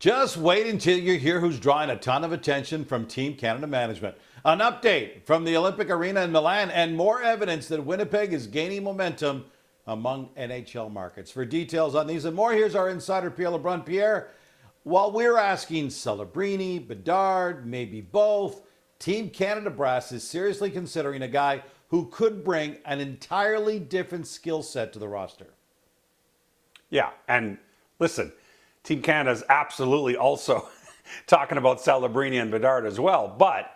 Just wait until you hear who's drawing a ton of attention from Team Canada management. An update from the Olympic Arena in Milan and more evidence that Winnipeg is gaining momentum among NHL markets. For details on these and more, here's our insider Pierre LeBrun. Pierre, while we're asking Celebrini, Bedard, maybe both, Team Canada brass is seriously considering a guy who could bring an entirely different skill set to the roster. Yeah, and listen, Team Canada is absolutely also talking about Celebrini and Bedard as well. But,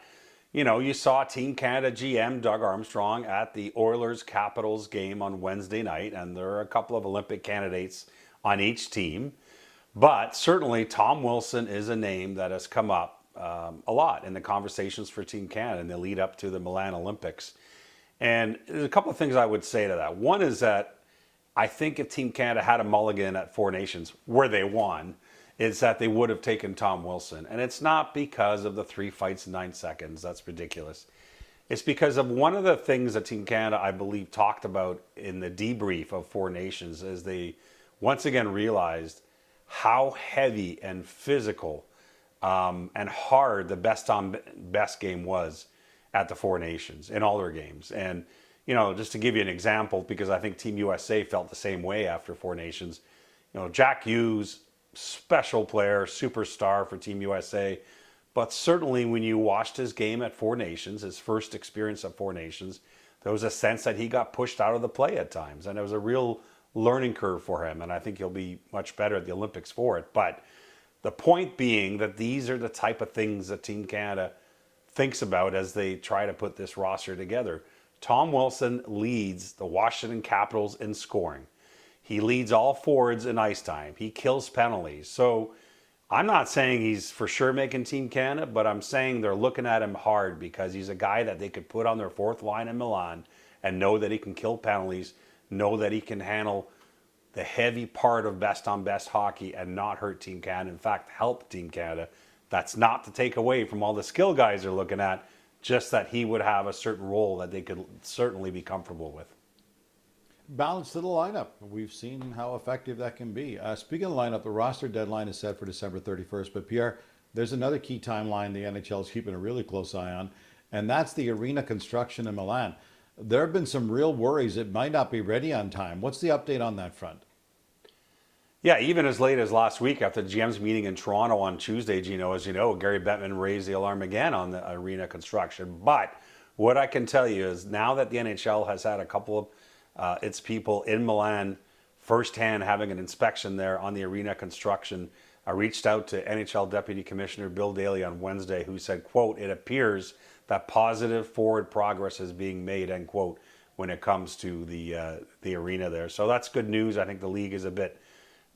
you know, you saw Team Canada GM Doug Armstrong at the Oilers-Capitals game on Wednesday night, and there are a couple of Olympic candidates on each team. But certainly Tom Wilson is a name that has come up a lot in the conversations for Team Canada in the lead up to the Milan Olympics. And there's a couple of things I would say to that. One is that I think if Team Canada had a mulligan at Four Nations, where they won, is that they would have taken Tom Wilson. And it's not because of the 3 fights in 9 seconds. That's ridiculous. It's because of one of the things that Team Canada, I believe, talked about in the debrief of Four Nations is they once again realized how heavy and physical and hard the best on best game was at the Four Nations in all their games. And you know, just to give you an example, because I think Team USA felt the same way after Four Nations, you know, Jack Hughes, special player, superstar for Team USA, but certainly when you watched his game at Four Nations, his first experience at Four Nations, there was a sense that he got pushed out of the play at times, and it was a real learning curve for him, and I think he'll be much better at the Olympics for it. But the point being that these are the type of things that Team Canada thinks about as they try to put this roster together. Tom Wilson leads the Washington Capitals in scoring. He leads all forwards in ice time. He kills penalties. So I'm not saying he's for sure making Team Canada, but I'm saying they're looking at him hard because he's a guy that they could put on their fourth line in Milan and know that he can kill penalties, know that he can handle the heavy part of best on best hockey and not hurt Team Canada. In fact, help Team Canada. That's not to take away from all the skill guys they're looking at, just that he would have a certain role that they could certainly be comfortable with. Balance to the lineup. We've seen how effective that can be. Speaking of the lineup, the roster deadline is set for December 31st. But Pierre, there's another key timeline the NHL is keeping a really close eye on, and that's the arena construction in Milan. There have been some real worries it might not be ready on time. What's the update on that front? Yeah, even as late as last week after the GM's meeting in Toronto on Tuesday, Gino, as you know, Gary Bettman raised the alarm again on the arena construction. But what I can tell you is now that the NHL has had a couple of its people in Milan firsthand having an inspection there on the arena construction, I reached out to NHL Deputy Commissioner Bill Daly on Wednesday, who said, quote, "It appears that positive forward progress is being made," end quote, when it comes to the arena there. So that's good news. I think the league is a bit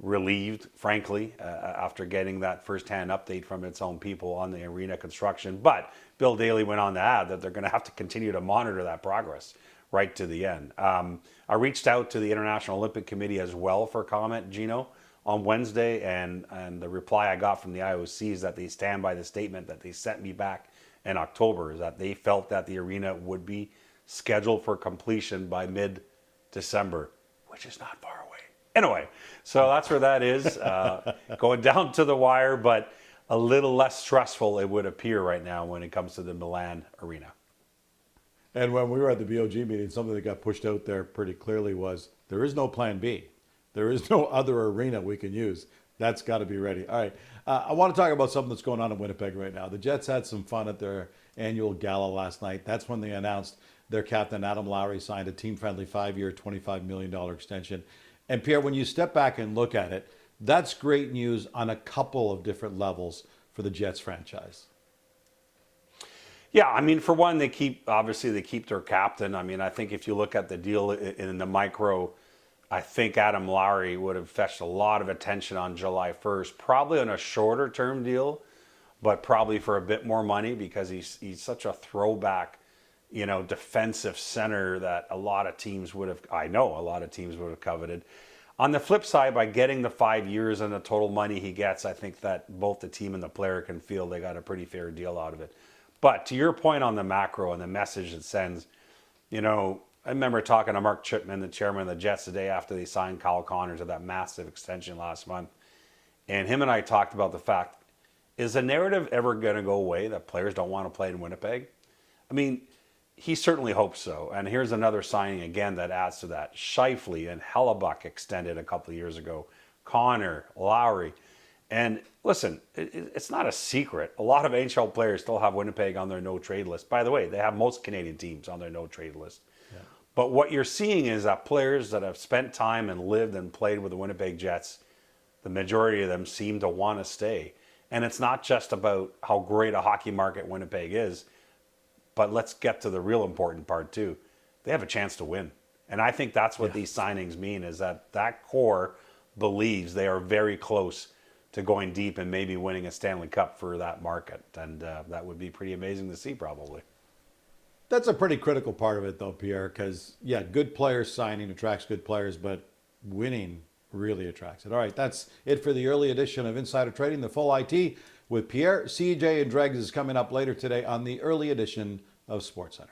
relieved, frankly, after getting that firsthand update from its own people on the arena construction. But Bill Daly went on to add that they're going to have to continue to monitor that progress right to the end. I reached out to the International Olympic Committee as well for comment, Gino, on Wednesday, and the reply I got from the IOC is that they stand by the statement that they sent me back in October, is that they felt that the arena would be scheduled for completion by mid-December, which is not far away. Anyway, so that's where that is, going down to the wire, but a little less stressful, it would appear right now when it comes to the Milan arena. And when we were at the BOG meeting, something that got pushed out there pretty clearly was there is no plan B. There is no other arena we can use. That's got to be ready. All right. I want to talk about something that's going on in Winnipeg right now. The Jets had some fun at their annual gala last night. That's when they announced their captain, Adam Lowry, signed a team-friendly 5-year, $25 million extension. And Pierre, when you step back and look at it, that's great news on a couple of different levels for the Jets franchise. Yeah, I mean, for one, they keep their captain. I mean, I think if you look at the deal in the micro, I think Adam Lowry would have fetched a lot of attention on July 1st, probably on a shorter term deal, but probably for a bit more money because he's such a throwback, you know, defensive center that a lot of teams would have coveted. On the flip side, by getting the 5 years and the total money he gets, I think that both the team and the player can feel they got a pretty fair deal out of it. But to your point on the macro and the message it sends, you know, I remember talking to Mark Chipman, the chairman of the Jets, the day after they signed Kyle Connor to that massive extension last month. And him and I talked about the fact, is the narrative ever going to go away that players don't want to play in Winnipeg? I mean, he certainly hopes so. And here's another signing again that adds to that. Scheifele and Hellebuck extended a couple of years ago. Connor, Lowry. And listen, it's not a secret. A lot of NHL players still have Winnipeg on their no-trade list. By the way, they have most Canadian teams on their no-trade list. Yeah. But what you're seeing is that players that have spent time and lived and played with the Winnipeg Jets, the majority of them seem to want to stay. And it's not just about how great a hockey market Winnipeg is, but let's get to the real important part too. They have a chance to win. And I think that's what these signings mean, is that core believes they are very close to going deep and maybe winning a Stanley Cup for that market. And that would be pretty amazing to see, probably. That's a pretty critical part of it, though, Pierre, because, good players signing attracts good players, but winning really attracts it. All right, that's it for the early edition of Insider Trading. The full IT with Pierre, CJ, and Dregs is coming up later today on the early edition of SportsCenter.